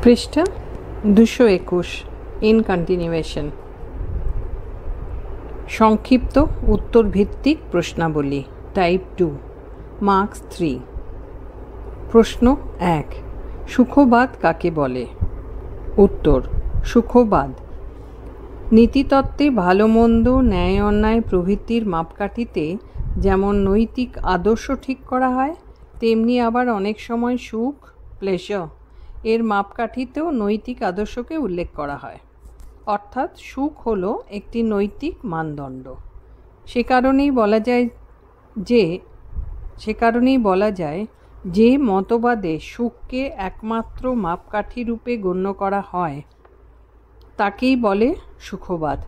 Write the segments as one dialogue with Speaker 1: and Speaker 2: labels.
Speaker 1: পৃষ্ঠা 221 in continuation. সংক্ষিপ্ত উত্তর ভিত্তিক প্রশ্নাবলী টাইপ 2 মার্কস 3। প্রশ্ন 1, সুখবাদ কাকে বলে? উত্তর, সুখবাদ নীতিতত্ত্বে ভালো মন্দ, ন্যায় অন্যায় প্রভৃতির মাপকাঠিতে যেমন নৈতিক আদর্শ ঠিক করা হয়, তেমনি আবার অনেক সময় সুখ প্লেজার এর মাপকাঠিতেও নৈতিক আদর্শকে উল্লেখ করা হয়। অর্থাৎ সুখ হলো একটি নৈতিক মানদণ্ড। সে কারণেই বলা যায় যে মতবাদে সুখকে একমাত্র মাপকাঠি রূপে গণ্য করা হয় তাকেই বলে সুখবাদ।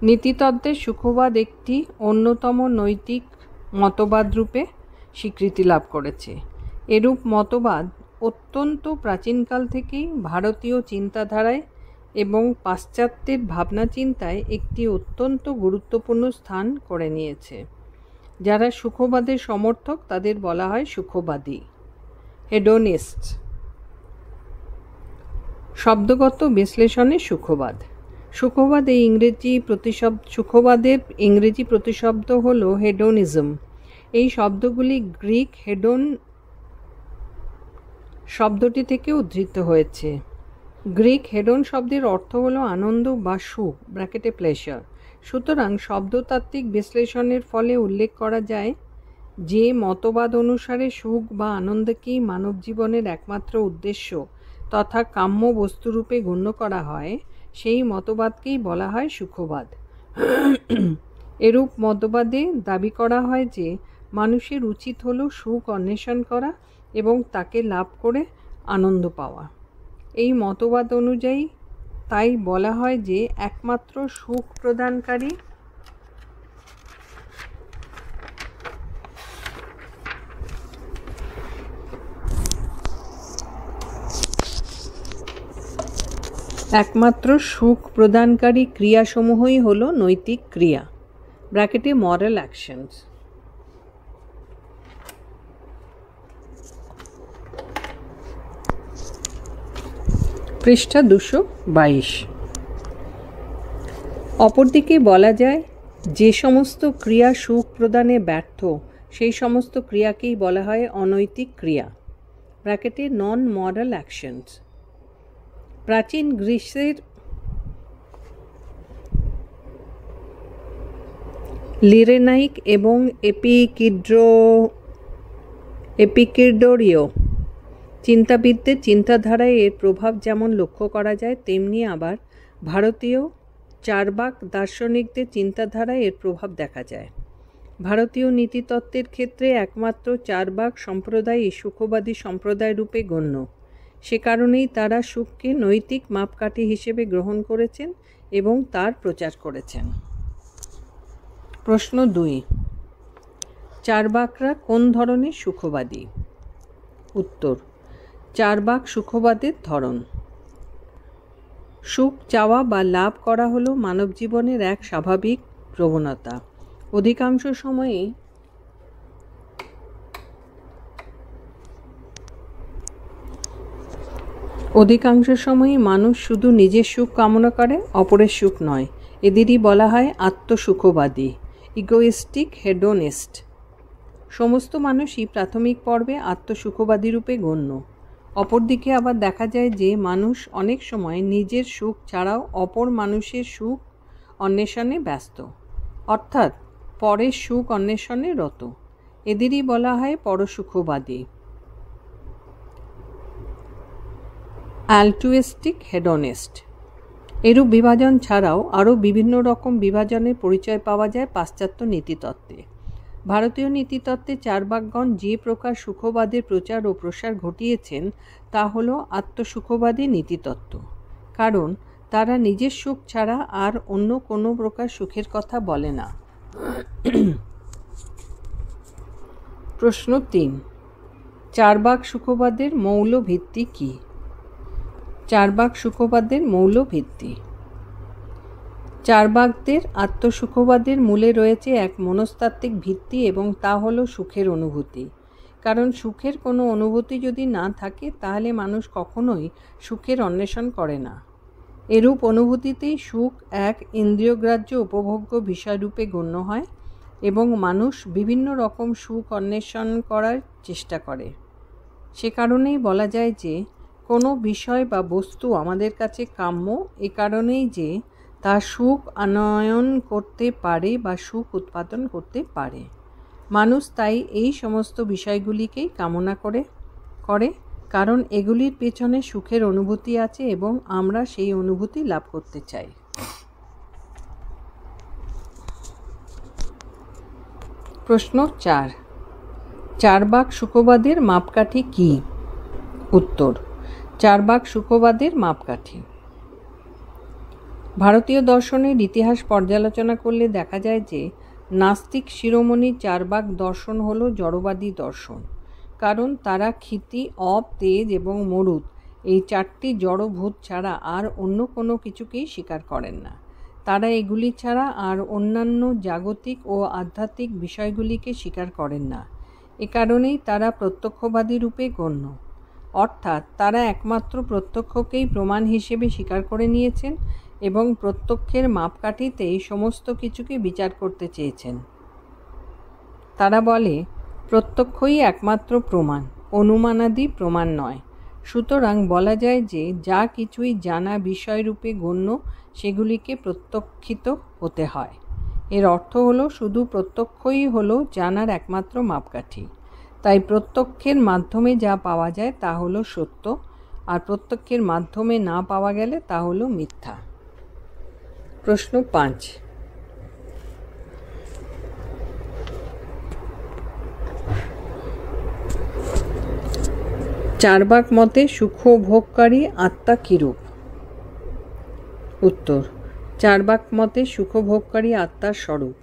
Speaker 1: নীতিতত্ত্বের সুখবাদ একটি অন্যতম নৈতিক মতবাদ রূপে স্বীকৃতি লাভ করেছে। এরূপ মতবাদ অত্যন্ত প্রাচীনকাল থেকেই ভারতীয় চিন্তাধারায় এবং পাশ্চাত্যের ভাবনা চিন্তায় একটি অত্যন্ত গুরুত্বপূর্ণ স্থান করে নিয়েছে। যারা সুখবাদের সমর্থক তাদের বলা হয় সুখবাদী, হেডোনিস্ট। শব্দগত বিশ্লেষণে সুখবাদ। সুখবাদের ইংরেজি প্রতিশব্দ হল হেডোনিজম। এই শব্দগুলি গ্রিক হেডন শব্দটি থেকে উদ্ধৃত হয়েছে। গ্রিক হেডন শব্দের অর্থ হল আনন্দ বা সুখ ব্র্যাকেটে প্লেজার। সুতরাং শব্দতাত্ত্বিক বিশ্লেষণের ফলে উল্লেখ করা যায় যে মতবাদ অনুসারে সুখ বা আনন্দকেই মানব জীবনের একমাত্র উদ্দেশ্য তথা কাম্য বস্তুরূপে গণ্য করা হয়, সেই মতবাদকেই বলা হয় সুখবাদ। এরূপ মতবাদে দাবি করা হয় যে মানুষের উচিত হল সুখ অন্বেষণ করা এবং তাকে লাভ করে আনন্দ পাওয়া। এই মতবাদ অনুযায়ী তাই বলা হয় যে একমাত্র সুখ প্রদানকারী ক্রিয়াসমূহই হল নৈতিক ক্রিয়া ব্র্যাকেটে মরাল অ্যাকশনস। পৃষ্ঠা 222। অপরদিকে বলা যায় যে সমস্ত ক্রিয়া সুখ প্রদানে ব্যর্থ সেই সমস্ত ক্রিয়াকেই বলা হয় অনৈতিক ক্রিয়া ব্র্যাকেটে নন মরাল অ্যাকশনস। প্রাচীন গ্রিসের লিরেনাইক এবং এপিকিডোরীয় চিন্তাবিদদের চিন্তাধারায় এর প্রভাব যেমন লক্ষ্য করা যায়, তেমনি আবার ভারতীয় চার্বাক দার্শনিকদের চিন্তাধারায় এর প্রভাব দেখা যায়। ভারতীয় নীতিতত্ত্বের ক্ষেত্রে একমাত্র চার্বাক সম্প্রদায় এই সুখবাদী সম্প্রদায় রূপে গণ্য। সে কারণেই তারা সুখকে নৈতিক মাপকাঠি হিসেবে গ্রহণ করেছেন এবং তার প্রচার করেছেন। প্রশ্ন 2, চার্বাকরা কোন ধরনের সুখবাদী? উত্তর, চার্বাক সুখবাদের ধরন। সুখ চাওয়া বা লাভ করা হলো মানব জীবনের এক স্বাভাবিক প্রবণতা। অধিকাংশ সময়ই মানুষ শুধু নিজের সুখ কামনা করে, অপরের সুখ নয়। এদেরই বলা হয় আত্মসুখবাদী, ইগোইস্টিক হেডোনিস্ট। সমস্ত মানুষই প্রাথমিক পর্বে আত্মসুখবাদী রূপে গণ্য। অপরদিকে আবার দেখা যায় যে মানুষ অনেক সময় নিজের সুখ ছাড়াও অপর মানুষের সুখ অন্বেষণে ব্যস্ত, অর্থাৎ পরের সুখ অন্বেষণে রত। এদেরই বলা হয় পরসুখবাদী, অ্যালট্রুইস্টিক হেডোনিস্ট। এরূপ বিভাজন ছাড়াও আরও বিভিন্ন রকম বিভাজনের পরিচয় পাওয়া যায় পাশ্চাত্য নীতিতত্ত্বে। ভারতীয় নীতিতত্ত্বে চার্বাকগণ যে প্রকার সুখবাদের প্রচার ও প্রসার ঘটিয়েছেন তা হল আত্মসুখবাদী নীতিতত্ত্ব, কারণ তারা নিজের সুখ ছাড়া আর অন্য কোনো প্রকার সুখের কথা বলে না। প্রশ্ন 3, চার্বাক সুখবাদের মৌল ভিত্তি কী? চার্বাক সুখবাদের মৌল ভিত্তি। চার্বাকদের আত্মসুখবাদের মূলে রয়েছে এক মনস্তাত্ত্বিক ভিত্তি এবং তা হল সুখের অনুভূতি। কারণ সুখের কোনো অনুভূতি যদি না থাকে তাহলে মানুষ কখনোই সুখের অন্বেষণ করে না। এরূপ অনুভূতিতেই সুখ এক ইন্দ্রিয়গ্রাহ্য উপভোগ্য বিষয়রূপে গণ্য হয় এবং মানুষ বিভিন্ন রকম সুখ অন্বেষণ করার চেষ্টা করে। সে কারণেই বলা যায় যে কোনো বিষয় বা বস্তু আমাদের কাছে কাম্য, এ কারণেই যে তা সুখ আনয়ন করতে পারে বা সুখ উৎপাদন করতে পারে। মানুষ তাই এই সমস্ত বিষয়গুলিকেই কামনা করে কারণ এগুলির পেছনে সুখের অনুভূতি আছে এবং আমরা সেই অনুভূতি লাভ করতে চাই। প্রশ্ন 4, চারবাক সুখবাদের মাপকাঠি কি? উত্তর, চারবাক সুখবাদের মাপকাঠি। ভারতীয় দর্শনের ইতিহাস পর্যালোচনা করলে দেখা যায় যে নাস্তিক শিরোমণি চারবাক দর্শন হল জড়বাদী দর্শন, কারণ তারা ক্ষিতি, অপ, তেজ এবং মরুত এই চারটি জড়ভূত ছাড়া আর অন্য কোনো কিছুকেই স্বীকার করেন না। তারা এগুলি ছাড়া আর অন্যান্য জাগতিক ও আধ্যাত্মিক বিষয়গুলিকে স্বীকার করেন না। এ কারণেই তারা প্রত্যক্ষবাদী রূপে গণ্য, অর্থাৎ তারা একমাত্র প্রত্যক্ষকেই প্রমাণ হিসেবে স্বীকার করে নিয়েছেন এবং প্রত্যক্ষের মাপকাঠিতেই সমস্ত কিছুকে বিচার করতে চেয়েছেন। তারা বলে, প্রত্যক্ষই একমাত্র প্রমাণ, অনুমানাদি প্রমাণ নয়। সুতরাং বলা যায় যে যা কিছুই জানা বিষয়রূপে গণ্য সেগুলিকে প্রত্যক্ষিত হতে হয়। এর অর্থ হলো শুধু প্রত্যক্ষই হলো জানার একমাত্র মাপকাঠি। তাই প্রত্যক্ষের মাধ্যমে যা পাওয়া যায় তা হলো সত্য, আর প্রত্যক্ষের মাধ্যমে না পাওয়া গেলে তা হলো মিথ্যা। প্রশ্ন 5, চারবাক মতে সুখ ভোগকারী আত্মা কিরূপ? উত্তর, চারবাক মতে সুখ ভোগকারী আত্মার স্বরূপ।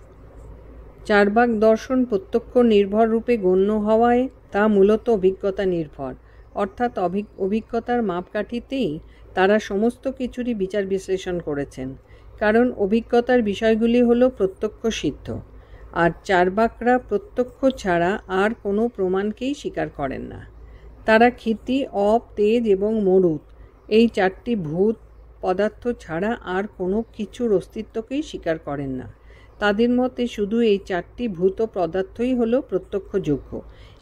Speaker 1: চারবাক দর্শন প্রত্যক্ষ নির্ভর রূপে গণ্য হওয়ায় তা মূলত অভিজ্ঞতা নির্ভর, অর্থাৎ অভিজ্ঞতার মাপকাঠিতেই তারা সমস্ত কিছুরই বিচার বিশ্লেষণ করেছেন, কারণ অভিজ্ঞতার বিষয়গুলি হলো প্রত্যক্ষ সিদ্ধ, আর চারবাকরা প্রত্যক্ষ ছাড়া আর কোনো প্রমাণকেই স্বীকার করেন না। তারা ক্ষিতি, অপ, তেজ এবং মরুত এই চারটি ভূত পদার্থ ছাড়া আর কোনো কিছুর অস্তিত্বকেই স্বীকার করেন না। তাদের মতে শুধু এই চারটি ভূত পদার্থই হলো প্রত্যক্ষযোগ্য,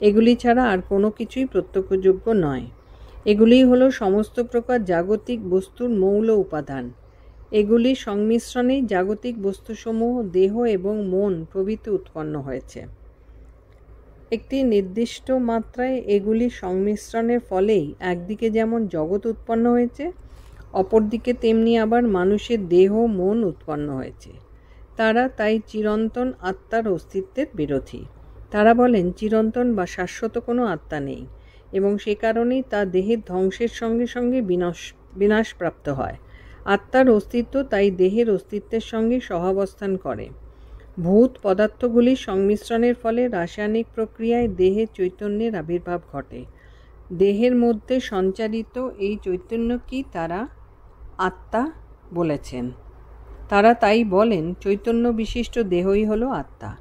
Speaker 1: এগুলি ছাড়া আর কোনো কিছুই প্রত্যক্ষযোগ্য নয়। এগুলিই হলো সমস্ত প্রকার জাগতিক বস্তুর মৌল উপাদান। এগুলির সংমিশ্রণেই জাগতিক বস্তুসমূহ, দেহ এবং মন প্রভৃতি উৎপন্ন হয়েছে। একটি নির্দিষ্ট মাত্রায় এগুলির সংমিশ্রণের ফলেই একদিকে যেমন জগৎ উৎপন্ন হয়েছে, অপরদিকে তেমনি আবার মানুষের দেহ, মন উৎপন্ন হয়েছে। তারা তাই চিরন্তন আত্মার অস্তিত্বের বিরোধী। তারা বলেন চিরন্তন বা শাশ্বত কোনো আত্মা নেই এবং সে কারণেই তা দেহের ধ্বংসের সঙ্গে সঙ্গে বিনাশপ্রাপ্ত হয়। আত্মার অস্তিত্ব তাই দেহের অস্তিত্বের সঙ্গে সহাবস্থান করে। ভূত পদার্থগুলির সংমিশ্রণের ফলে রাসায়নিক প্রক্রিয়ায় দেহে চৈতন্যের আবির্ভাব ঘটে। দেহের মধ্যে সঞ্চারিত এই চৈতন্যকেই তারা আত্মা বলেছেন। তারা তাই বলেন চৈতন্য বিশিষ্ট দেহই হলো আত্মা।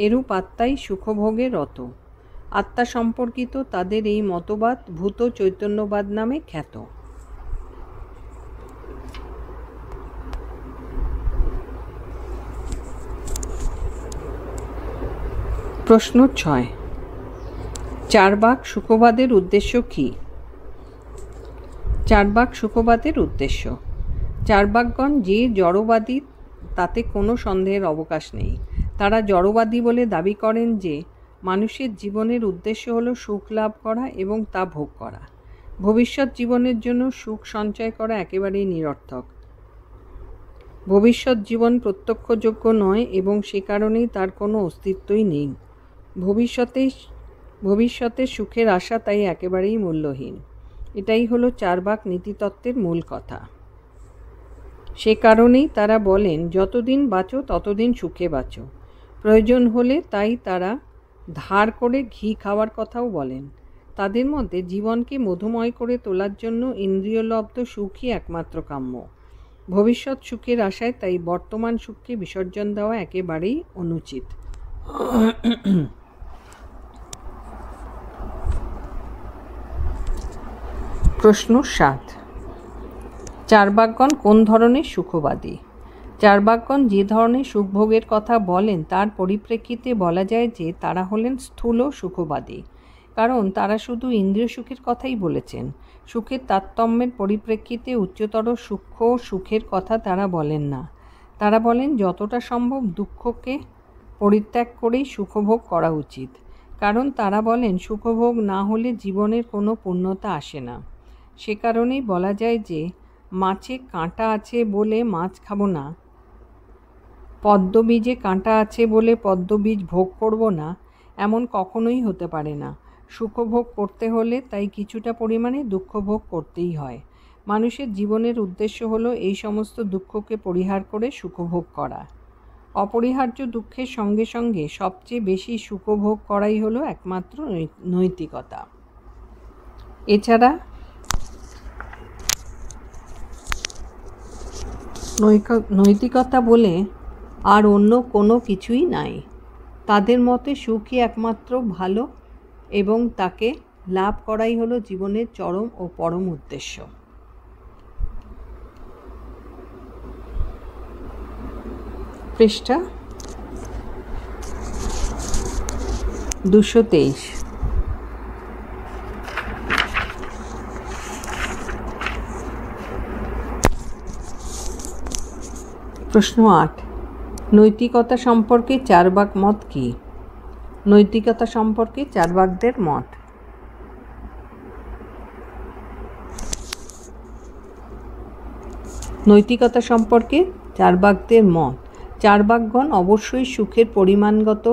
Speaker 1: এরূপ আত্মাই সুখভোগে রত। আত্মা সম্পর্কিত তাদের এই মতবাদ ভূত চৈতন্যবাদ নামে খ্যাত। প্রশ্ন 6, চারবাক সুখবাদের উদ্দেশ্য কি? চারবাক সুখবাদের উদ্দেশ্য, চারবাকগণ যে জড়বাদী তাতে কোনো সন্দেহের অবকাশ নেই। তারা জড়বাদী বলে দাবি করেন যে মানুষের জীবনের উদ্দেশ্য হলো সুখ লাভ করা এবং তা ভোগ করা। ভবিষ্যৎ জীবনের জন্য সুখ সঞ্চয় করা একেবারেই নিরর্থক। ভবিষ্যৎ জীবন প্রত্যক্ষযোগ্য নয় এবং সে কারণেই তার কোনো অস্তিত্বই নেই। ভবিষ্যতে সুখের আশা তাই একেবারেই মূল্যহীন। এটাই হলো চারবাক নীতিতত্ত্বের মূল কথা। সে কারণেই তারা বলেন যতদিন বাঁচো ততদিন সুখে বাঁচো। প্রয়োজন হলে তাই তারা ধার করে ঘি খাওয়ার কথাও বলেন। তাদের মধ্যে জীবনকে মধুময় করে তোলার জন্য ইন্দ্রিয়লব্ধ সুখই একমাত্র কাম্য। ভবিষ্যৎ সুখের আশায় তাই বর্তমান সুখকে বিসর্জন দেওয়া একেবারেই অনুচিত। প্রশ্ন 7, চার্বাকগণ কোন ধরনের সুখবাদী? চার্বাকগণ যে ধরনের সুখভোগের কথা বলেন তার পরিপ্রেক্ষিতে বলা যায় যে তারা হলেন স্থূল সুখবাদী, কারণ তারা শুধু ইন্দ্রিয় সুখের কথাই বলেছেন। সুখের তারতম্যের পরিপ্রেক্ষিতে উচ্চতর সূক্ষ্ম সুখের কথা তারা বলেন না। তারা বলেন যতটা সম্ভব দুঃখকে পরিত্যাগ করেই সুখভোগ করা উচিত, কারণ তারা বলেন সুখভোগ না হলে জীবনের কোনো পূর্ণতা আসে না। সে কারণেই বলা যায় যে মাছে কাঁটা আছে বলে মাছ খাবো না, পদ্মবীজে কাঁটা আছে বলে পদ্মবীজ ভোগ করব না, এমন কখনোই হতে পারে না। সুখভোগ করতে হলে তাই কিছুটা পরিমাণে দুঃখভোগ করতেই হয়। মানুষের জীবনের উদ্দেশ্য হলো এই সমস্ত দুঃখকে পরিহার করে সুখভোগ করা। অপরিহার্য দুঃখের সঙ্গে সঙ্গে সবচেয়ে বেশি সুখভোগ করাই হলো একমাত্র নৈতিকতা। এছাড়া নৈতিকতা বলে আর অন্য কোনো কিছুই নাই। তাদের মতে সুখই একমাত্র ভালো এবং তাকে লাভ করাই হলো জীবনের চরম ও পরম উদ্দেশ্য। পৃষ্ঠা 223। প্রশ্ন 8, নৈতিকতা সম্পর্কে চার্বাক মত কী? নৈতিকতা সম্পর্কে চার্বাকদের মত। নৈতিকতা সম্পর্কে চার্বাকদের মত। চার্বাকগণ অবশ্যই সুখের পরিমাণগত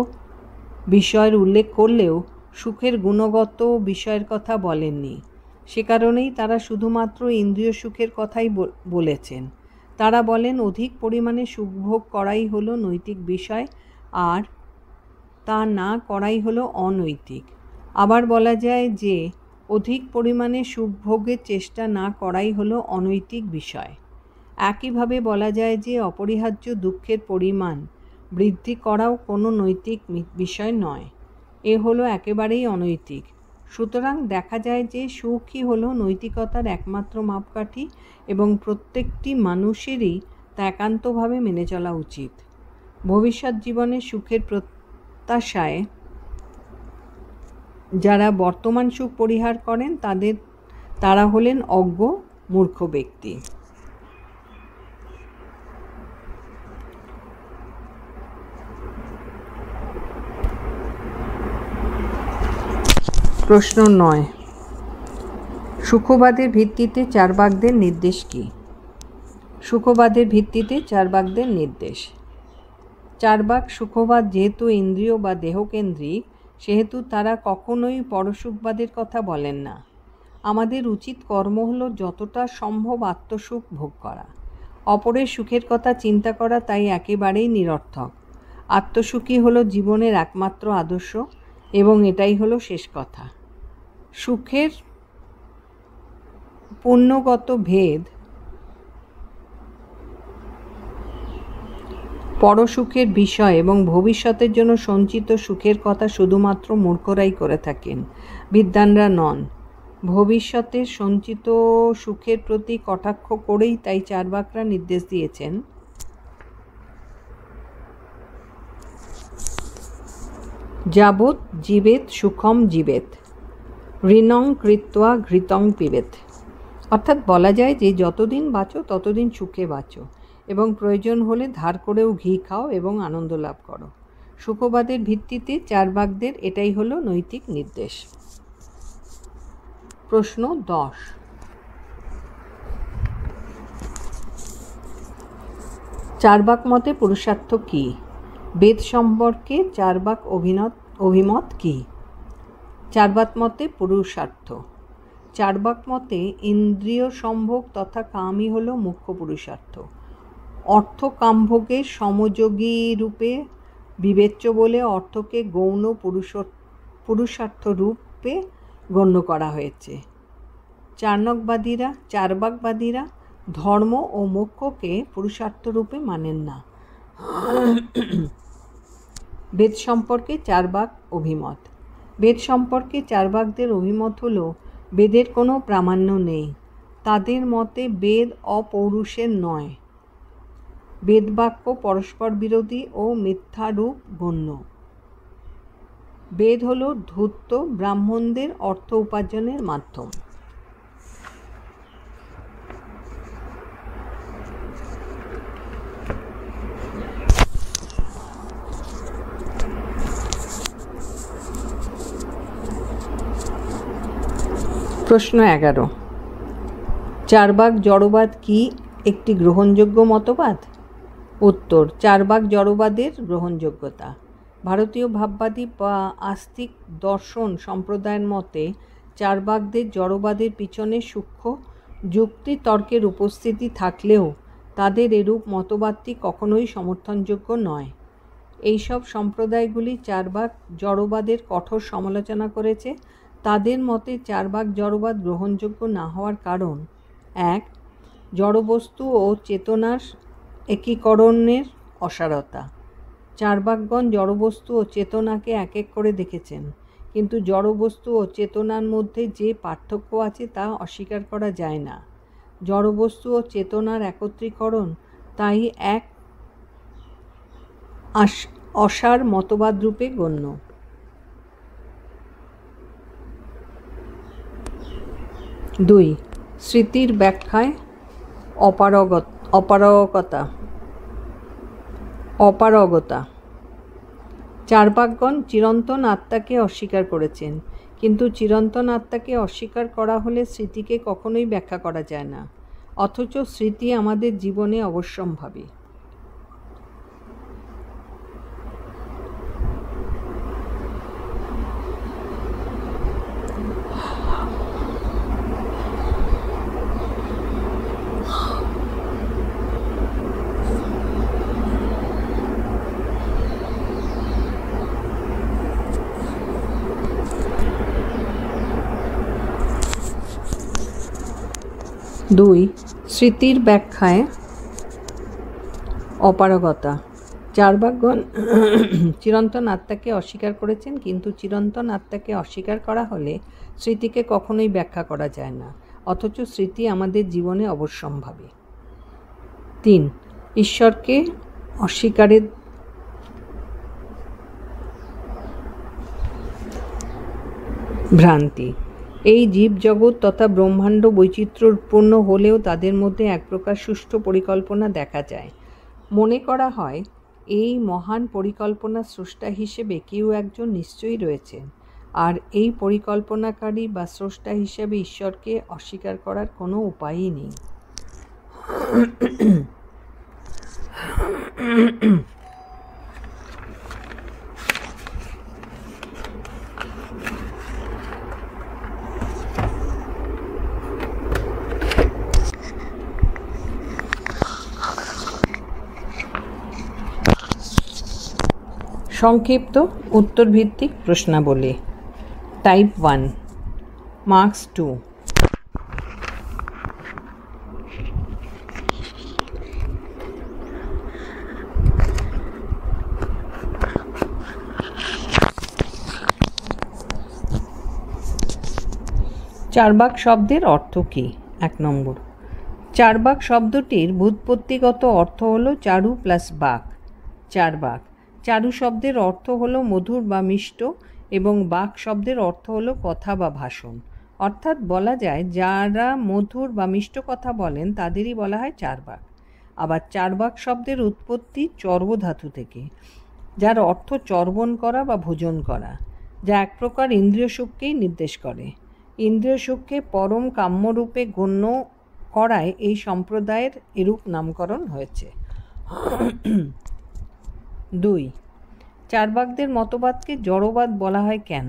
Speaker 1: বিষয়ের উল্লেখ করলেও সুখের গুণগত বিষয়ের কথা বলেননি। সে কারণেই তারা শুধুমাত্র ইন্দ্রিয় সুখের কথাই বলেছেন। তারা বলেন অধিক পরিমাণে সুখভোগ করাই হলো নৈতিক বিষয়, আর তা না করাই হলো অনৈতিক। আবার বলা যায় যে অধিক পরিমাণে সুখভোগের চেষ্টা না করাই হলো অনৈতিক বিষয়। একইভাবে বলা যায় যে অপরিহার্য দুঃখের পরিমাণ বৃদ্ধি করাও কোনো নৈতিক বিষয় নয়, এ হলো একেবারেই অনৈতিক। সুতরাং দেখা যায় যে সুখই হলো নৈতিকতার একমাত্র মাপকাঠি এবং প্রত্যেকটি মানুষেরই তা একান্তভাবে মেনে চলা উচিত। ভবিষ্যৎ জীবনে সুখের প্রত্যাশায় যারা বর্তমান সুখ পরিহার করেন তারা হলেন অজ্ঞ মূর্খ ব্যক্তি। প্রশ্ন 9, সুখবাদের ভিত্তিতে চার্বাকদের নির্দেশ কী? সুখবাদের ভিত্তিতে চার্বাকদের নির্দেশ। চার্বাক সুখবাদ যেহেতু ইন্দ্রিয় বা দেহকেন্দ্রিক, সেহেতু তারা কখনোই পরসুখবাদের কথা বলেন না। আমাদের উচিত কর্ম হলো যতটা সম্ভব আত্মসুখ ভোগ করা। অপরের সুখের কথা চিন্তা করা তাই একেবারেই নিরর্থক। আত্মসুখই হলো জীবনের একমাত্র আদর্শ এবং এটাই হলো শেষ কথা। সুখের পুণ্যগত ভেদ পরসুখের বিষয় এবং ভবিষ্যতের জন্য সঞ্চিত সুখের কথা শুধুমাত্র মূর্খরাই করে থাকেন, বিদ্বানরা নন। ভবিষ্যতের সঞ্চিত সুখের প্রতি কটাক্ষ করেই তাই চার্বাকরা নির্দেশ দিয়েছেন যাবৎ জীবেত সুখম জীবেত, ঋণং কৃত্বা ঘৃতং পিবেত। অর্থাৎ বলা যায় যে যতদিন বাঁচো ততদিন সুখে বাঁচো এবং প্রয়োজন হলে ধার করেও ঘি খাও এবং আনন্দ লাভ করো। সুখবাদের ভিত্তিতে চার্বাকদের এটাই হলো নৈতিক নির্দেশ। প্রশ্ন 10, চার্বাক মতে পুরুষার্থ কী? বেদ সম্পর্কে চার্বাক অভিমত কী? চার্বাক মতে পুরুষার্থ। চার্বাক মতে ইন্দ্রিয় সম্ভোগ তথা কামই হলো মুখ্য পুরুষার্থ। অর্থ কামভোগের সমযোগী রূপে বিবেচ্য বলে অর্থকে গৌণ পুরুষার্থ রূপে গণ্য করা হয়েছে। চার্বাকবাদীরা ধর্ম ও মোক্ষকে পুরুষার্থ রূপে মানেন না। বেদ সম্পর্কে চার্বাক অভিমত। বেদ সম্পর্কে চার্বাকদের অভিমত হলো বেদের কোনো প্রামাণ্য নেই। তাদের মতে বেদ অপৌরুষের নয়, বেদবাক্য পরস্পর বিরোধী ও মিথ্যারূপ গণ্য। বেদ হল ধূর্ত ব্রাহ্মণদের অর্থ উপার্জনের মাধ্যম। প্রশ্ন 11, চারবাক জড়বাদ কি একটি গ্রহণযোগ্য মতবাদ? উত্তর, চারবাক জড়বাদের গ্রহণযোগ্যতা। ভারতীয় ভাববাদী বা আস্তিক দর্শন সম্প্রদায়ের মতে চারবাকদের জড়বাদের পিছনে সূক্ষ্ম যুক্তি তর্কের উপস্থিতি থাকলেও তাদের এরূপ মতবাদটি কখনোই সমর্থনযোগ্য নয়। এইসব সম্প্রদায়গুলি চারবাক জড়বাদের কঠোর সমালোচনা করেছে। তাদের মতে চারবাক জড়বাদ গ্রহণযোগ্য না হওয়ার কারণ: 1. জড়বস্তু ও চেতনার একীকরণের অসারতা। চারবাকগণ জড়বস্তু ও চেতনাকে এক এক করে দেখেছেন, কিন্তু জড়বস্তু ও চেতনার মধ্যে যে পার্থক্য আছে তা অস্বীকার করা যায় না। জড়বস্তু ও চেতনার একত্রীকরণ তাই এক অসার মতবাদ রূপে গণ্য। 2. স্মৃতির ব্যাখ্যায় অপারগতা। চারবাকগণ চিরন্তন আত্মাকে অস্বীকার করেছেন, কিন্তু চিরন্তন আত্মাকে অস্বীকার করা হলে স্মৃতিকে কখনোই ব্যাখ্যা করা যায় না, অথচ স্মৃতি আমাদের জীবনে অবশ্যম্ভাবী। 2. স্মৃতির ব্যাখ্যায় অপারগতা। চারবাকগণ চিরন্তন আত্মাকে অস্বীকার করেছেন, কিন্তু চিরন্তন আত্মাকে অস্বীকার করা হলে স্মৃতিকে কখনোই ব্যাখ্যা করা যায় না, অথচ স্মৃতি আমাদের জীবনে অবশ্যম্ভাবী। 3. ঈশ্বরকে অস্বীকারের ভ্রান্তি। এই জীবজগৎ তথা ব্রহ্মাণ্ড বৈচিত্র্যপূর্ণ হলেও তাদের মধ্যে এক প্রকার সুষ্ঠু পরিকল্পনা দেখা যায়। মনে করা হয় এই মহান পরিকল্পনা স্রষ্টা হিসেবে কেউ একজন নিশ্চয়ই রয়েছেন, আর এই পরিকল্পনাকারী বা স্রষ্টা হিসেবে ঈশ্বরকে অস্বীকার করার কোনো উপায়ই নেই। সংক্ষিপ্ত উত্তরভিত্তিক প্রশ্নাবলী। Type 1, marks 2। চারবাক শব্দের অর্থ কী? 1 নম্বর, চারবাক শব্দটির ব্যুৎপত্তিগত অর্থ হল চারু প্লাস বাক, চারবাক। চারু শব্দের অর্থ হলো মধুর বা মিষ্ট, এবং বাক শব্দের অর্থ হলো কথা বা ভাষণ। অর্থাৎ বলা যায় যারা মধুর বা মিষ্ট কথা বলেন তাদেরই বলা হয় চারবাক। আবার চারবাক শব্দের উৎপত্তি চর্ব ধাতু থেকে, যার অর্থ চর্বণ করা বা ভোজন করা, যা এক প্রকার ইন্দ্রিয় সুখকেই নির্দেশ করে। ইন্দ্রিয় সুখকে পরম কাম্যরূপে গণ্য করায় এই সম্প্রদায়ের এরূপ নামকরণ হয়েছে। 2. চারবাকদের মতবাদকে জড়বাদ বলা হয় কেন?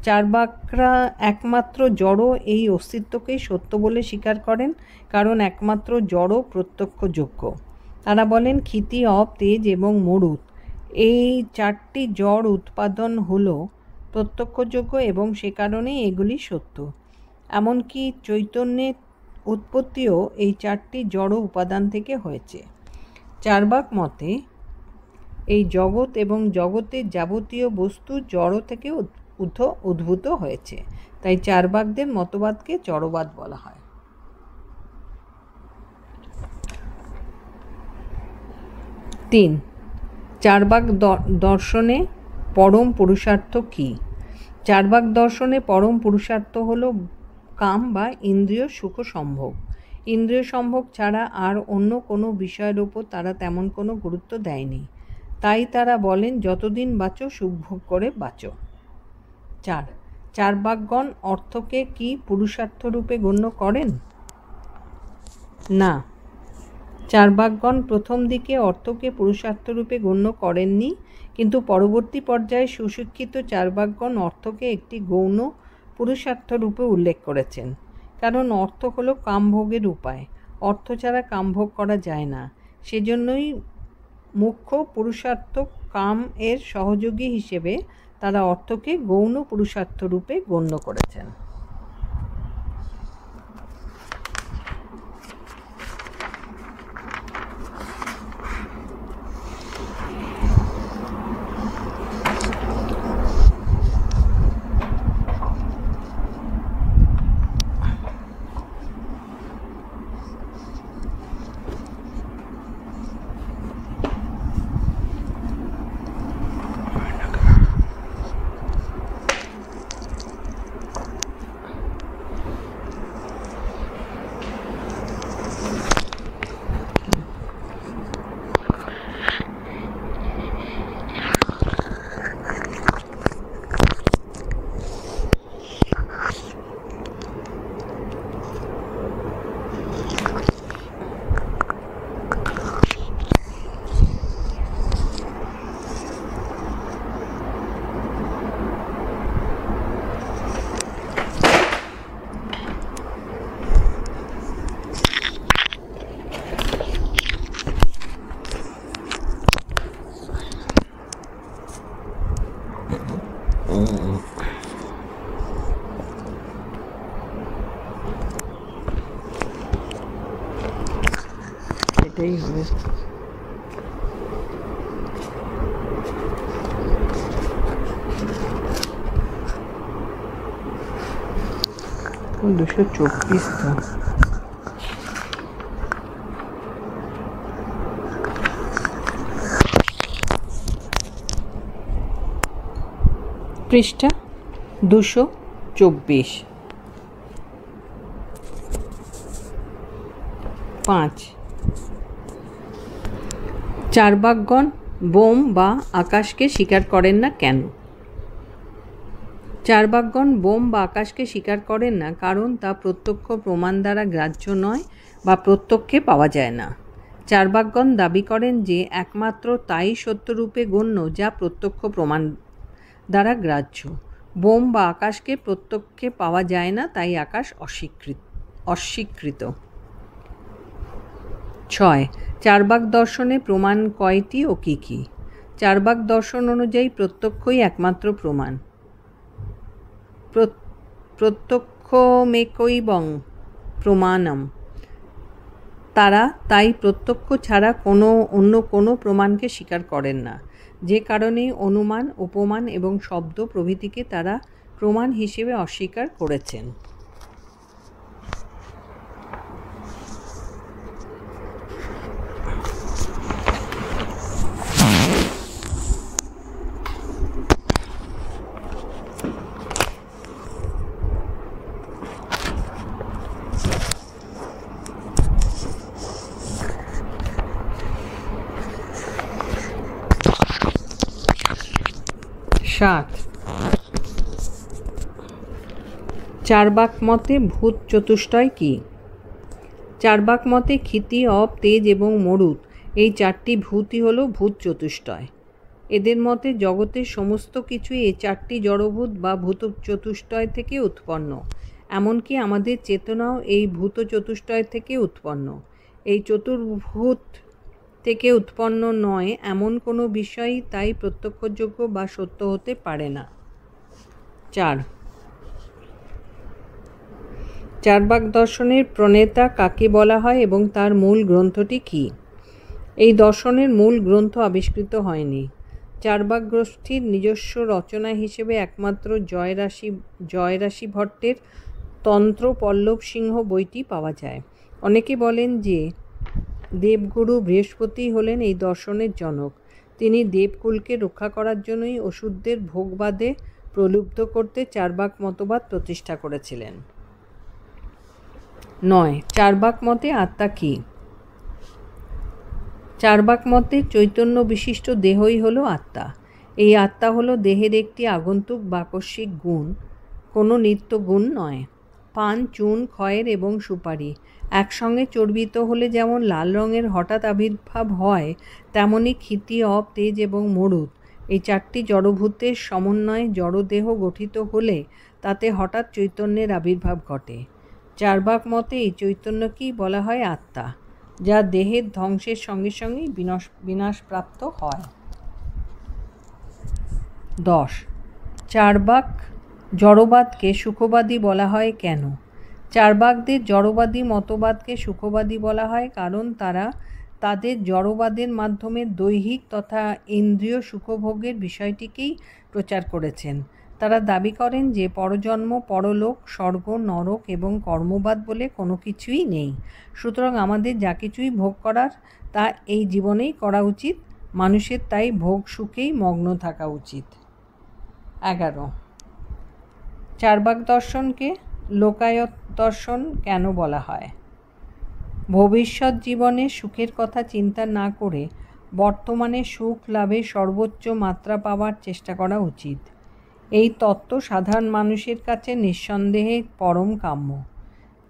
Speaker 1: চারবাকরা একমাত্র জড় এই অস্তিত্বকেই সত্য বলে স্বীকার করেন, কারণ একমাত্র জড় প্রত্যক্ষযোগ্য। তারা বলেন ক্ষিতি, অপ, তেজ এবং মরুত এই 4টি জড় উৎপাদন হলো প্রত্যক্ষযোগ্য এবং সে কারণেই এগুলি সত্য। এমনকি চৈতন্যের উৎপত্তিও এই 4টি জড় উপাদান থেকে হয়েছে। চারবাক মতে এই জগৎ এবং জগতের যাবতীয় বস্তু জড় থেকে উদ্ভূত হয়েছে। তাই চার্বাকদের মতবাদকে জড়বাদ বলা হয়। 3. চার্বাক দর্শনে পরম পুরুষার্থ কী? চার্বাক দর্শনে পরম পুরুষার্থ হল কাম বা ইন্দ্রিয় সুখ সম্ভোগ। ইন্দ্রিয় সম্ভোগ ছাড়া আর অন্য কোনো বিষয়ের ওপর তারা তেমন কোনো গুরুত্ব দেয়নি। তাই তারা বলেন, যতদিন বাঁচো সুখ ভোগ করে বাঁচো। 4. চার্বাকগণ অর্থকে কি পুরুষার্থ রূপে গণ্য করেন? না, চার্বাকগণ প্রথম দিকে অর্থকে পুরুষার্থ রূপে গণ্য করেননি, কিন্তু পরবর্তী পর্যায়ে সুশিক্ষিত চার্বাকগণ অর্থকে একটি গৌণ পুরুষার্থ রূপে উল্লেখ করেছেন। কারণ অর্থ হলো কামভোগের উপায়, অর্থ ছাড়া কামভোগ করা যায় না। সেজন্যই মুখ্য পুরুষার্থ কাম এর সহযোগী হিসেবে তারা অর্থকে গৌণ পুরুষার্থ রূপে গণ্য করেছেন। এটাই হবে। দুশো 224 তো। পৃষ্ঠা 224। 5. চার্বাকগণ বোম বা আকাশকে স্বীকার করেন না কেন? চার্বাকগণ বোম বা আকাশকে স্বীকার করেন না কারণ তা প্রত্যক্ষ প্রমাণ দ্বারা গ্রাহ্য নয় বা প্রত্যক্ষে পাওয়া যায় না। চার্বাকগণ দাবি করেন যে একমাত্র তাই সত্যরূপে গণ্য যা প্রত্যক্ষ প্রমাণ দ্বারা গ্রাহ্য। বোম বা আকাশকে প্রত্যক্ষে পাওয়া যায় না, তাই আকাশ অস্বীকৃত। 6. চার্বাক দর্শনে প্রমাণ কয়টি ও কী কী? চার্বাক দর্শন অনুযায়ী প্রত্যক্ষই একমাত্র প্রমাণ। প্রত্যক্ষমেকৈবং প্রমাণম। তারা তাই প্রত্যক্ষ ছাড়া অন্য কোনো প্রমাণকে স্বীকার করেন না, যে কারণে অনুমান, উপমান এবং শব্দ প্রভৃতিকে তারা প্রমাণ হিসেবে অস্বীকার করেছেন। চার্বাক মতে ভূত চতুষ্টয় কি? চার্বাক মতে ক্ষিতি, অপ, তেজ এবং মরুত এই 4টি ভূতই হল ভূত চতুষ্টয়। এদের মতে জগতের সমস্ত কিছুই এই 4টি জড়ভূত বা ভূত চতুষ্টয় থেকে উৎপন্ন। এমনকি আমাদের চেতনাও এই ভূত চতুষ্টয় থেকে উৎপন্ন। এই চতুর্ভূত থেকে উৎপন্ন নয় এমন কোনো বিষয়ই তাই প্রত্যক্ষযোগ্য বা সত্য হতে পারে না। 4. চার্বাক দর্শনের প্রণেতা কাকে বলা হয় এবং তার মূল গ্রন্থটি কী? এই দর্শনের মূল গ্রন্থ আবিষ্কৃত হয়নি। চারবাক গোষ্ঠীর নিজস্ব রচনা হিসেবে একমাত্র জয়রাশি ভট্টের তন্ত্র পল্লব সিংহ বইটি পাওয়া যায়। অনেকে বলেন যে দেবগুরু বৃহস্পতি হলেন এই দর্শনের জনক। তিনি দেবকুলকে রক্ষা করার জন্যই অসুরদের ভোগবাদে প্রলুব্ধ করতে চারবাক মতবাদ প্রতিষ্ঠা করেছিলেন। 9. চারবাক মতে আত্মা কী? চারবাক মতে চৈতন্য বিশিষ্ট দেহই হলো আত্মা। এই আত্মা হলো দেহের একটি আগন্তুক বাকস্যিক গুণ, কোনো নিত্য গুণ নয়। পান, চুন, খয়ের এবং সুপারি একসঙ্গে চর্বিত হলে যেমন লাল রঙের হঠাৎ আবির্ভাব হয়, তেমনি ক্ষিতি, অপ, তেজ এবং মরুত এই চারটি জড়ভূতের সমন্বয়ে জড়দেহ গঠিত হলে তাতে হঠাৎ চৈতন্যের আবির্ভাব ঘটে। চারবাক মতে এই চৈতন্যকেই বলা হয় আত্মা, যা দেহের ধ্বংসের সঙ্গে সঙ্গেই বিনাশপ্রাপ্ত হয়। 10. চারবাক জড়বাদকে সুখবাদী বলা হয় কেন? চারবাকদের জড়বাদী মতবাদকে সুখবাদী বলা হয় কারণ তারা তাদের জড়বাদের মাধ্যমে দৈহিক তথা ইন্দ্রিয় সুখভোগের বিষয়টিকেই প্রচার করেছেন। তারা দাবি করেন যে পরজন্ম, পরলোক, স্বর্গ, নরক এবং কর্মবাদ বলে কোনো কিছুই নেই। সুতরাং আমাদের যা কিছুই ভোগ করার তা এই জীবনেই করা উচিত। মানুষের তাই ভোগ সুখেই মগ্ন থাকা উচিত। 11. চারবাক দর্শনকে লোকায়ত দর্শন কেন বলা হয়? ভবিষ্যৎ জীবনে সুখের কথা চিন্তা না করে বর্তমানে সুখ লাভের সর্বোচ্চ মাত্রা পাওয়ার চেষ্টা করা উচিত। এই তত্ত্ব সাধারণ মানুষের কাছে নিঃসন্দেহে পরম কাম্য।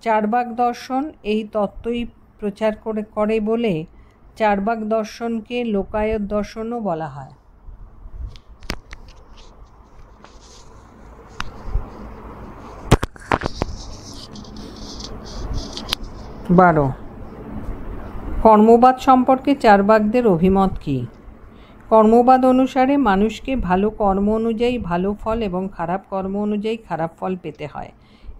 Speaker 1: চারবাক দর্শন এই তত্ত্বই প্রচার করে বলে চারবাক দর্শনকে লোকায়ত দর্শনও বলা হয়। 12. কর্মবাদ সম্পর্কে চারবাকদের অভিমত কী? কর্মবাদ অনুসারে মানুষকে ভালো কর্ম অনুযায়ী ভালো ফল এবং খারাপ কর্ম অনুযায়ী খারাপ ফল পেতে হয়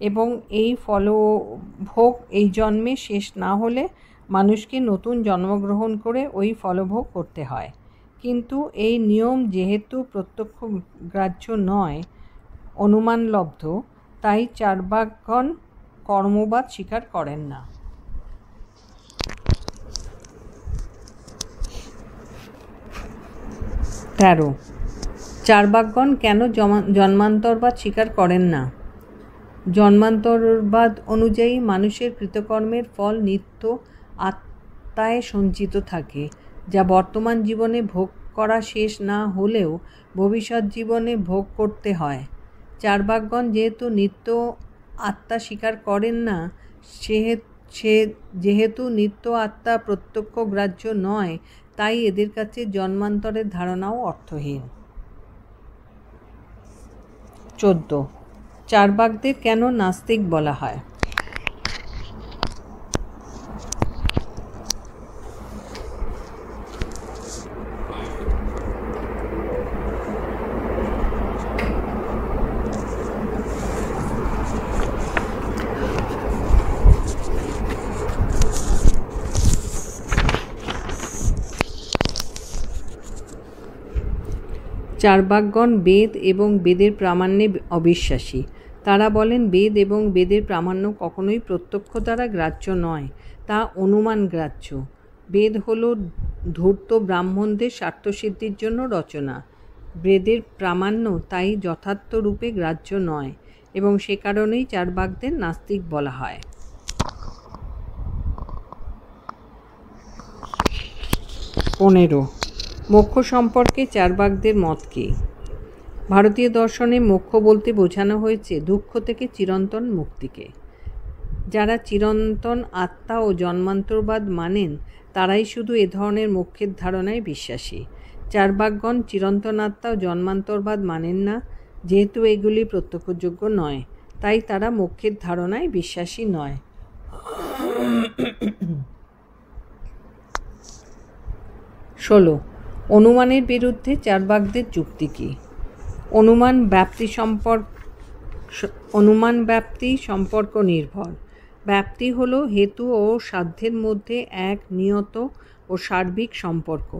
Speaker 1: এবং এই ফলভোগ এই জন্মে শেষ না হলে মানুষকে নতুন জন্মগ্রহণ করে ওই ফলভোগ করতে হয়। কিন্তু এই নিয়ম যেহেতু প্রত্যক্ষ গ্রাহ্য নয়, অনুমানলব্ধ, তাই চারবাকগণ কর্মবাদ স্বীকার করেন না। 13. চারবাকগণ কেন জন্মান্তরবাদ স্বীকার করেন না? জন্মান্তরবাদ অনুযায়ী মানুষের কৃতকর্মের ফল নিত্য আত্মায় সঞ্চিত থাকে, যা বর্তমান জীবনে ভোগ করা শেষ না হলেও ভবিষ্যৎ জীবনে ভোগ করতে হয়। চারবাকগণ যেহেতু নিত্য আত্মা স্বীকার করেন না, যেহেতু নিত্য আত্মা প্রত্যক্ষ গ্রাহ্য নয়, তাই এদের কাছে জন্মান্তরের ধারণাও অর্থহীন। 14. চারবাকদের কেন নাস্তিক বলা হয়? চারবাকগণ বেদ এবং বেদের প্রামাণ্যে অবিশ্বাসী। তারা বলেন বেদ এবং বেদের প্রামাণ্য কখনোই প্রত্যক্ষ দ্বারা গ্রাহ্য নয়, তা অনুমান গ্রাহ্য। বেদ হল ধূর্ত ব্রাহ্মণদের স্বার্থসিদ্ধির জন্য রচনা। বেদের প্রামাণ্য তাই যথার্থ রূপে গ্রাহ্য নয় এবং সে কারণেই চারবাকদের নাস্তিক বলা হয়। 15. মোক্ষ সম্পর্কে চারবাকদের মত কী? ভারতীয় দর্শনে মোক্ষ বলতে বোঝানো হয়েছে দুঃখ থেকে চিরন্তন মুক্তিকে। যারা চিরন্তন আত্মা ও জন্মান্তরবাদ মানেন তারাই শুধু এ ধরনের মোক্ষের ধারণায় বিশ্বাসী। চারবাকগণ চিরন্তন আত্মা ও জন্মান্তরবাদ মানেন না, যেহেতু এগুলি প্রত্যক্ষযোগ্য নয়, তাই তারা মোক্ষের ধারণায় বিশ্বাসী নয়। 16. অনুমানের বিরুদ্ধে চারবাকদের যুক্তি কী? অনুমান ব্যাপ্তি সম্পর্ক নির্ভর। ব্যাপ্তি হল হেতু ও সাধ্যের মধ্যে এক নিয়ত ও সার্বিক সম্পর্ক।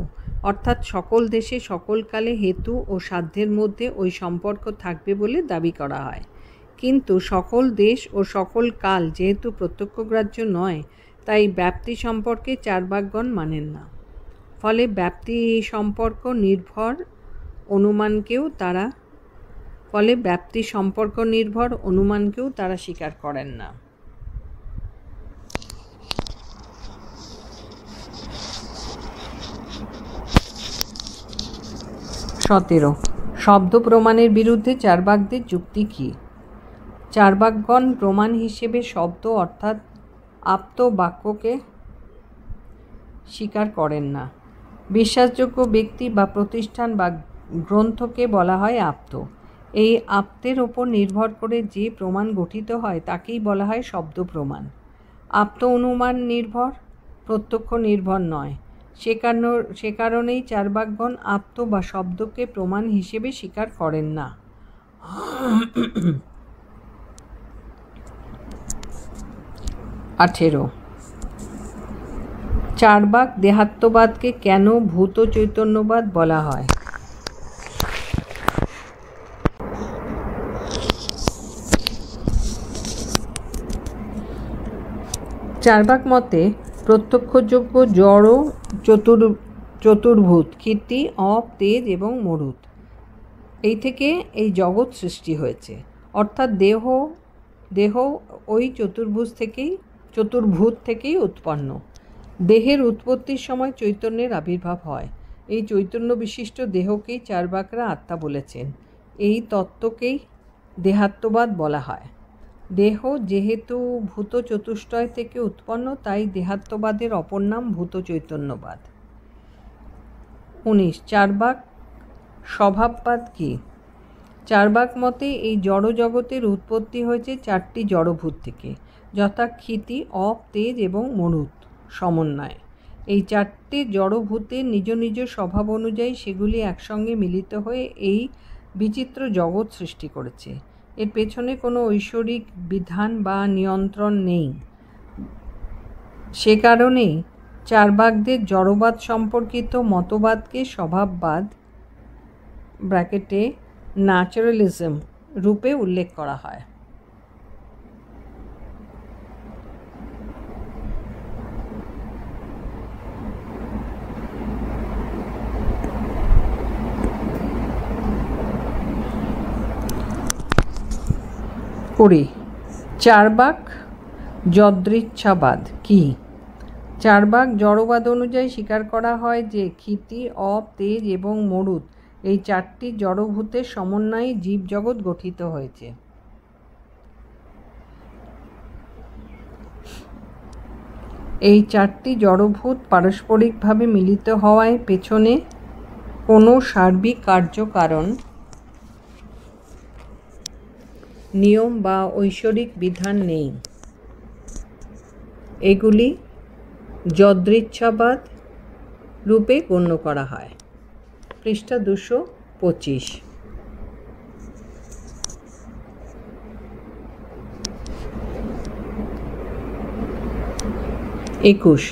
Speaker 1: অর্থাৎ সকল দেশে সকলকালে হেতু ও সাধ্যের মধ্যে ওই সম্পর্ক থাকবে বলে দাবি করা হয়। কিন্তু সকল দেশ ও সকল কাল যেহেতু প্রত্যক্ষগ্রাহ্য নয়, তাই ব্যাপ্তি সম্পর্কে চার্বাকগণ মানেন না। ফলে ব্যাপ্তি সম্পর্ক নির্ভর অনুমানকেও তারা স্বীকার করেন না। 17 শব্দ প্রমাণের বিরুদ্ধে চার্বাকদের যুক্তি কী? চার্বাকগণ প্রমাণ হিসেবে শব্দ অর্থাৎ আপ্ত বাক্যকে স্বীকার করেন না। বিশ্বাসযোগ্য ব্যক্তি বা প্রতিষ্ঠান বা গ্রন্থকে বলা হয় আপ্ত। এই আপ্তের ওপর নির্ভর করে যে প্রমাণ গঠিত হয় তাকেই বলা হয় শব্দ প্রমাণ। আপ্ত অনুমান নির্ভর, প্রত্যক্ষ নির্ভর নয়। সে কারণেই চার্বাকগণ আপ্ত বা শব্দকে প্রমাণ হিসেবে স্বীকার করেন না। 18 চার্বাক দেহাত্মবাদকে কেন ভূত চৈতন্যবাদ বলা হয়? চার্বাক মতে প্রত্যক্ষযোগ্য জড় চতুর্ভূত কীর্তি, অপ, তেজ এবং মরুত, এই থেকে এই জগৎ সৃষ্টি হয়েছে। অর্থাৎ দেহ ওই চতুর্ভূত থেকেই উৎপন্ন। দেহের উৎপত্তির সময় চৈতন্যের আবির্ভাব হয়। এই চৈতন্য বিশিষ্ট দেহকেই চার্বাকরা আত্মা বলেছেন। এই তত্ত্বকেই দেহাত্মবাদ বলা হয়। দেহ যেহেতু ভূত চতুষ্টয় থেকে উৎপন্ন, তাই দেহাত্মবাদের অপর নাম ভূত চৈতন্যবাদ। 19 চার্বাক স্বভাববাদ কি? চার্বাক মতে এই জড় জগতের উৎপত্তি হয়েছে 4টি জড়ভূত থেকে, যথা ক্ষিতি, অপ, তেজ এবং মরুত সমন্বয়ে। এই 4টি জড়ভূতের নিজ নিজ স্বভাব অনুযায়ী সেগুলি একসঙ্গে মিলিত হয়ে এই বিচিত্র জগৎ সৃষ্টি করেছে। এর পেছনে কোনো ঐশ্বরিক বিধান বা নিয়ন্ত্রণ নেই। সে কারণেই চার্বাকদের জড়বাদ সম্পর্কিত মতবাদকে স্বভাববাদ ন্যাচারালিজম রূপে উল্লেখ করা হয়। চার্বাক যদৃচ্ছাবাদ কি? চার্বাক জড়বাদ অনুযায়ী স্বীকার করা হয় যে ক্ষিতি, অপ, তেজ এবং মরুত এই 4টি জড়ভূতের সমন্বয়ে জীবজগৎ গঠিত হয়েছে। এই 4টি জড়ভূত পারস্পরিকভাবে মিলিত হওয়ায় পেছনে কোনো সার্বিক কার্যকারণ, নিয়ম বা ঐশ্বরিক বিধান নেই। এগুলি যদৃচ্ছাবাদ রূপে গণ্য করা হয়। পৃষ্ঠা 225। 21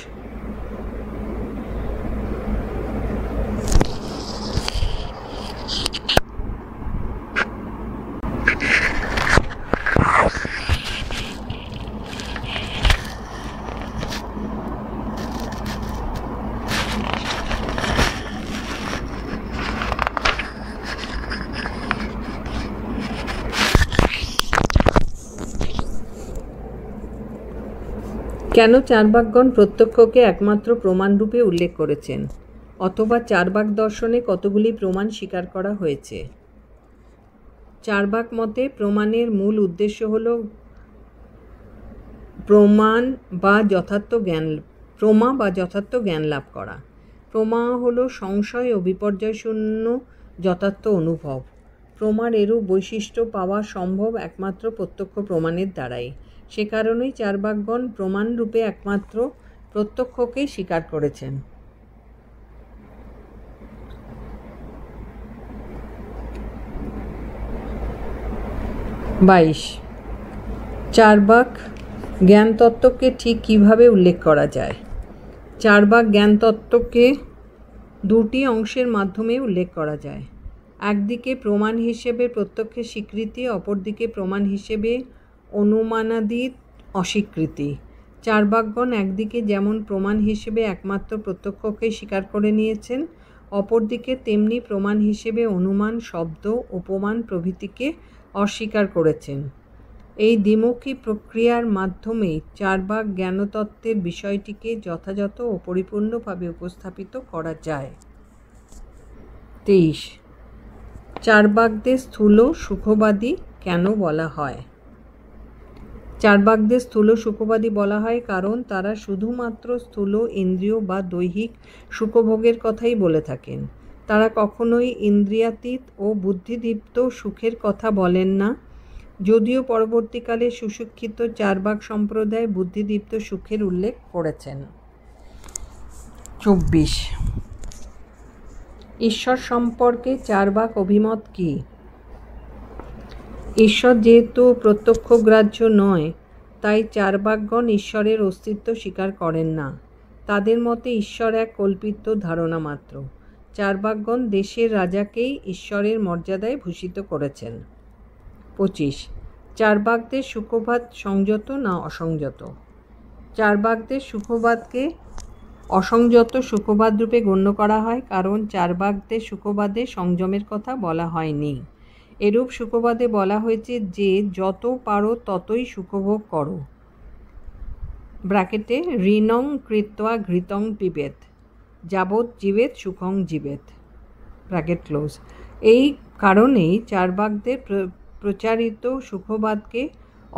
Speaker 1: কেন চার্বাকগণ প্রত্যক্ষকে একমাত্র প্রমাণরূপে উল্লেখ করেছেন? অথবা চার্বাক দর্শনে কতগুলি প্রমাণ স্বীকার করা হয়েছে? চার্বাক মতে প্রমাণের মূল উদ্দেশ্য হল প্রমা বা যথার্থ জ্ঞান লাভ করা। প্রমা হল সংশয় ও বিপর্যয় শূন্য যথার্থ অনুভব। প্রমার এরূপ বৈশিষ্ট্য পাওয়া সম্ভব একমাত্র প্রত্যক্ষ প্রমাণের দ্বারাই। সে কারণেই চার্বাকগণ প্রমাণরূপে একমাত্র প্রত্যক্ষকেই স্বীকার করেছেন। 22 চার্বাক জ্ঞানতত্ত্বকে ঠিক কীভাবে উল্লেখ করা যায়? চার্বাক জ্ঞানতত্ত্বকে দুটি অংশের মাধ্যমে উল্লেখ করা যায়। একদিকে প্রমাণ হিসেবে প্রত্যক্ষের স্বীকৃতি, অপরদিকে প্রমাণ হিসেবে অনুমানাদির অস্বীকৃতি। চার্বাকগণ একদিকে যেমন প্রমাণ হিসেবে একমাত্র প্রত্যক্ষকে স্বীকার করে নিয়েছেন, অপরদিকে তেমনি প্রমাণ হিসেবে অনুমান, শব্দ, উপমান প্রভৃতিকে অস্বীকার করেছেন। এই দ্বিমুখী প্রক্রিয়ার মাধ্যমেই চার্বাক জ্ঞানতত্ত্বের বিষয়টিকে যথাযথ ও পরিপূর্ণভাবে উপস্থাপিত করা যায়। 23. চার্বাকদের স্থূল সুখবাদী কেন বলা হয়? চার্বাকদের স্থূল সুখবাদী বলা হয় কারণ তারা শুধুমাত্র স্থূল ইন্দ্রিয় বা দৈহিক সুখভোগের কথাই বলে থাকেন। তারা কখনোই ইন্দ্রিয়াতীত ও বুদ্ধিদীপ্ত সুখের কথা বলেন না, যদিও পরবর্তীকালে সুশিক্ষিত চার্বাক সম্প্রদায় বুদ্ধিদীপ্ত সুখের উল্লেখ করেছেন। 24. ঈশ্বর সম্পর্কে চার্বাক অভিমত কী? ঈশ্বর যেহেতু প্রত্যক্ষগ্রাহ্য নয়, তাই চার্বাকগণ ঈশ্বরের অস্তিত্ব স্বীকার করেন না। তাদের মতে ঈশ্বর এক কল্পিত ধারণা মাত্র। চার্বাকগণ দেশের রাজাকেই ঈশ্বরের মর্যাদায় ভূষিত করেছেন। 25. চার্বাকদের সুখবাদ সংযত না অসংযত? চার্বাকদের সুখবাদকে অসংযত সুখবাদ রূপে গণ্য করা হয়, কারণ চার্বাকদের সুখবাদে সংযমের কথা বলা হয়নি। এরূপ সুখবাদে বলা হয়েছে যে যত পারো ততই সুখভোগ করো। ব্র্যাকেটে ঋণং কৃত্বা ঘৃতং পিবেত যাবৎ জীবেত সুখং জীবেত, ব্র্যাকেট ক্লোজ। এই কারণেই চার্বাকদের প্রচারিত সুখবাদকে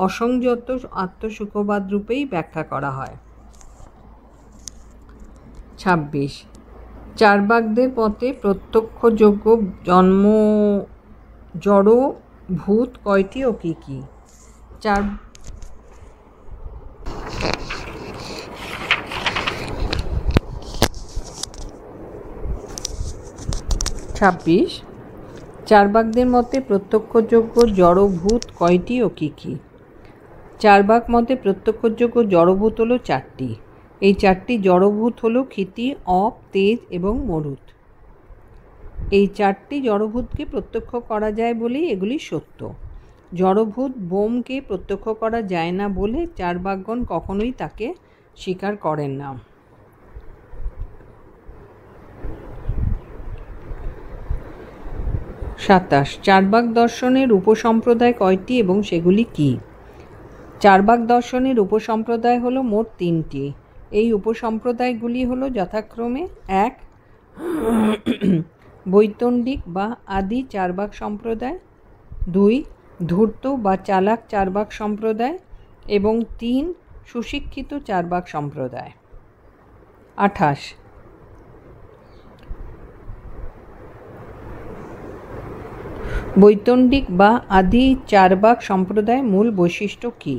Speaker 1: অসংযত আত্মসুখবাদ রূপেই ব্যাখ্যা করা হয়। 26. চার্বাকদের মতে প্রত্যক্ষযোগ্য জড় ভূত কয়টি ও কী কী? 26. চার্বাকদের মতে প্রত্যক্ষযোগ্য জড়ভূত কয়টি ও কী কী? চার্বাক মতে প্রত্যক্ষযোগ্য জড়ভূত হলো 4টি। এই 4টি জড়ভূত হলো ক্ষিতি, অপ, তেজ এবং মরুত। এই 4টি জড়ভূতকে প্রত্যক্ষ করা যায় বলেই এগুলি সত্য। জড়ভূত বোমকে প্রত্যক্ষ করা যায় না বলে চার্বাকগণ কখনোই তাকে স্বীকার করেন না। 27. চার্বাক দর্শনের উপসম্প্রদায় কয়টি এবং সেগুলি কি? চার্বাক দর্শনের উপসম্প্রদায় হলো মোট 3টি। এই উপসম্প্রদায়গুলি হলো যথাক্রমে 1. বৈতণ্ডিক বা আদি চার্বাক সম্প্রদায়, 2. ধূর্ত বা চালাক চার্বাক সম্প্রদায় এবং 3. সুশিক্ষিত চার্বাক সম্প্রদায়। 28. বৈতণ্ডিক বা আদি চার্বাক সম্প্রদায়ের মূল বৈশিষ্ট্য কী?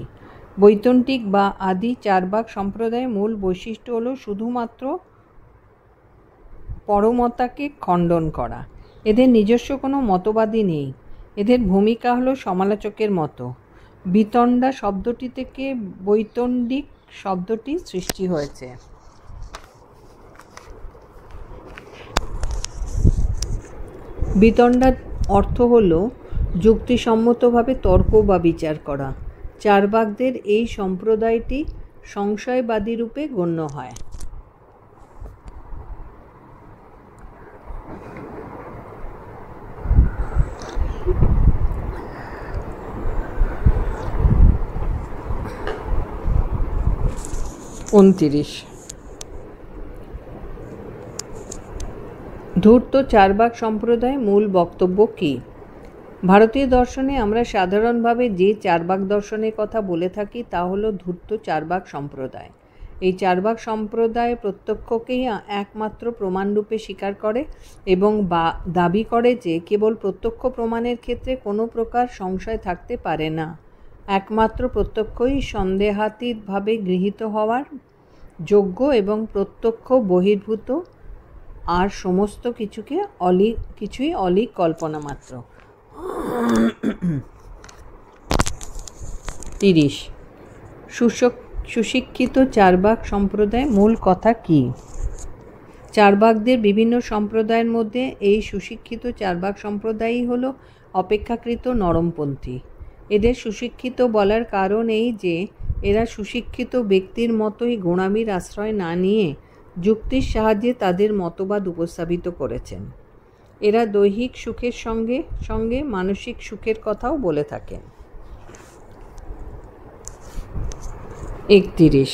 Speaker 1: বৈতণ্ডিক বা আদি চার্বাক সম্প্রদায়ের মূল বৈশিষ্ট্য হলো শুধুমাত্র পরমতাকে খণ্ডন করা। এদের নিজস্ব কোনো মতবাদই নেই। এদের ভূমিকা হলো সমালোচকের মতো। বিতণ্ডা শব্দটি থেকে বৈতণ্ডিক শব্দটি সৃষ্টি হয়েছে। বিতণ্ডার অর্থ হলো যুক্তিসম্মতভাবে তর্ক বা বিচার করা। চার্বাকদের এই সম্প্রদায়টি সংশয়বাদী রূপে গণ্য হয়। ধূর্ত চার্বাক সম্প্রদায় মূল বক্তব্য কী? ভারতীয় দর্শনে আমরা সাধারণভাবে যে চার্বাক দর্শনের কথা বলে থাকি তা হলো ধূর্ত চার্বাক সম্প্রদায়। এই চার্বাক সম্প্রদায় প্রত্যক্ষকেই একমাত্র প্রমাণরূপে স্বীকার করে এবং দাবি করে যে কেবল প্রত্যক্ষ প্রমাণের ক্ষেত্রে কোনো প্রকার সংশয় থাকতে পারে না। একমাত্র প্রত্যক্ষই সন্দেহাতীতভাবে গৃহীত হওয়ার যোগ্য এবং প্রত্যক্ষ বহির্ভূত আর সমস্ত কিছুই অলীক কল্পনা মাত্র। 30. সুশিক্ষিত চার্বাক সম্প্রদায় মূল কথা কী? চার্বাকদের বিভিন্ন সম্প্রদায়ের মধ্যে এই সুশিক্ষিত চার্বাক সম্প্রদায়ই হলো অপেক্ষাকৃত নরমপন্থী। এদের সুশিক্ষিত বলার কারণ এই যে এরা সুশিক্ষিত ব্যক্তির মতোই গোঁড়ামির আশ্রয় না নিয়ে যুক্তির সাহায্যে তাদের মতবাদ উপস্থাপিত করেছেন। এরা দৈহিক সুখের সঙ্গে সঙ্গে মানসিক সুখের কথাও বলে থাকেন। 31.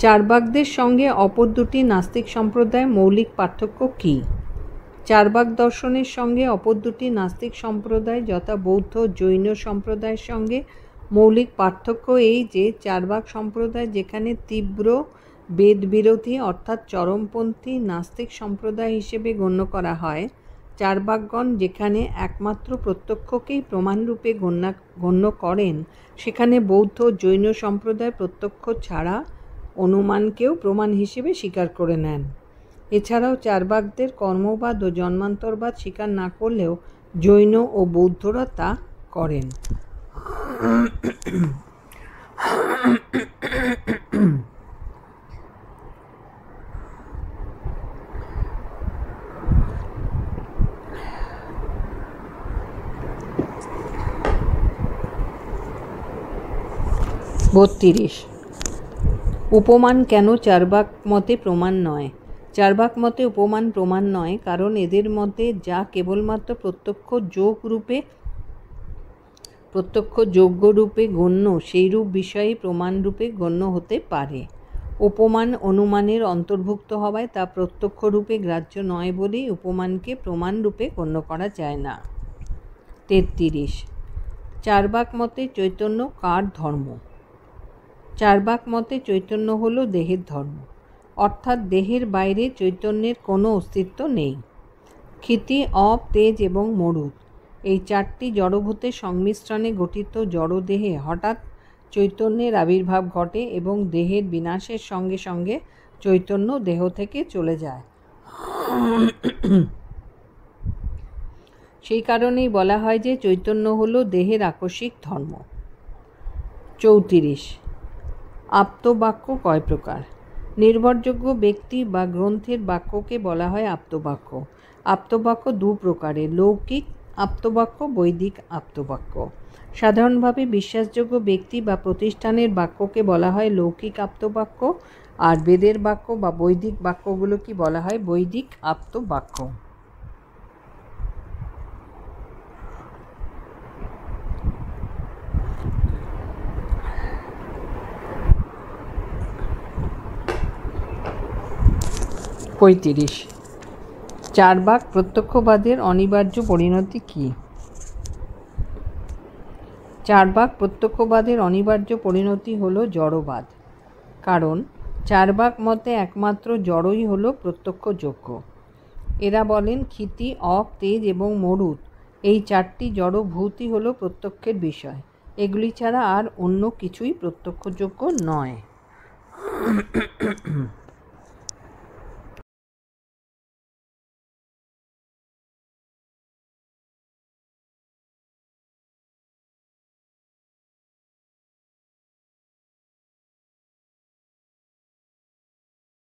Speaker 1: চার্বাকদের সঙ্গে অপর দুটি নাস্তিক সম্প্রদায়ের মৌলিক পার্থক্য কী? চার্বাক দর্শনের সঙ্গে অপর দুটি নাস্তিক সম্প্রদায় যথা বৌদ্ধ জৈন সম্প্রদায়ের সঙ্গে মৌলিক পার্থক্য এই যে চার্বাক সম্প্রদায় যেখানে তীব্র বেদবিরোধী অর্থাৎ চরমপন্থী নাস্তিক সম্প্রদায় হিসেবে গণ্য করা হয়, চার্বাকগণ যেখানে একমাত্র প্রত্যক্ষকেই প্রমাণরূপে গণ্য করেন, সেখানে বৌদ্ধ জৈন সম্প্রদায় প্রত্যক্ষ ছাড়া অনুমানকেও প্রমাণ হিসেবে স্বীকার করে নেন। এছাড়াও চার্বাকদের কর্মবাদ ও জন্মান্তরবাদ স্বীকার না করলেও জৈন ও বৌদ্ধরা তা করেন। 32. উপমান কেন চার্বাক মতে প্রমাণ নয়? চার্বাক মতে উপমান প্রমাণ নয় কারণ এদের মতে যা কেবলমাত্র প্রত্যক্ষ যোগ্যরূপে গণ্য সেইরূপ বিষয়ে প্রমাণরূপে গণ্য হতে পারে। উপমান অনুমানের অন্তর্ভুক্ত হওয়ায় তা প্রত্যক্ষরূপে গ্রাহ্য নয় বলেই উপমানকে প্রমাণরূপে গণ্য করা যায় না। 33. চার্বাক মতে চৈতন্য কার ধর্ম? চার্বাক মতে চৈতন্য হলো দেহের ধর্ম, অর্থাৎ দেহের বাইরে চৈতন্যের কোনো অস্তিত্ব নেই। ক্ষিতি, অপ, তেজ এবং মরুৎ এই চারটি জড়ভূতের সংমিশ্রণে গঠিত জড়দেহে হঠাৎ চৈতন্যের আবির্ভাব ঘটে এবং দেহের বিনাশের সঙ্গে সঙ্গে চৈতন্য দেহ থেকে চলে যায়। সেই কারণেই বলা হয় যে চৈতন্য হলো দেহের আকস্মিক ধর্ম। 34. আপ্তবাক্য কয় প্রকার? নির্ভরযোগ্য ব্যক্তি বা গ্রন্থের বাক্যকে বলা হয় আপ্তবাক্য। আপ্তবাক্য দু প্রকারের, লৌকিক আপ্তবাক্য, বৈদিক আপ্তবাক্য। সাধারণভাবে বিশ্বাসযোগ্য ব্যক্তি বা প্রতিষ্ঠানের বাক্যকে বলা হয় লৌকিক আপ্তবাক্য, আর বেদের বাক্য বা বৈদিক বাক্যগুলোকে বলা হয় বৈদিক আপ্তবাক্য। 35. চার্বাক প্রত্যক্ষবাদের অনিবার্য পরিণতি কী? চার্বাক প্রত্যক্ষবাদের অনিবার্য পরিণতি হলো জড়বাদ। কারণ চার্বাক মতে একমাত্র জড়ই হলো প্রত্যক্ষযোগ্য। এরা বলেন ক্ষিতি, অপ, তেজ এবং মরুৎ এই চারটি জড়ভূতই হলো প্রত্যক্ষের বিষয়। এগুলি ছাড়া আর অন্য কিছুই প্রত্যক্ষযোগ্য নয়।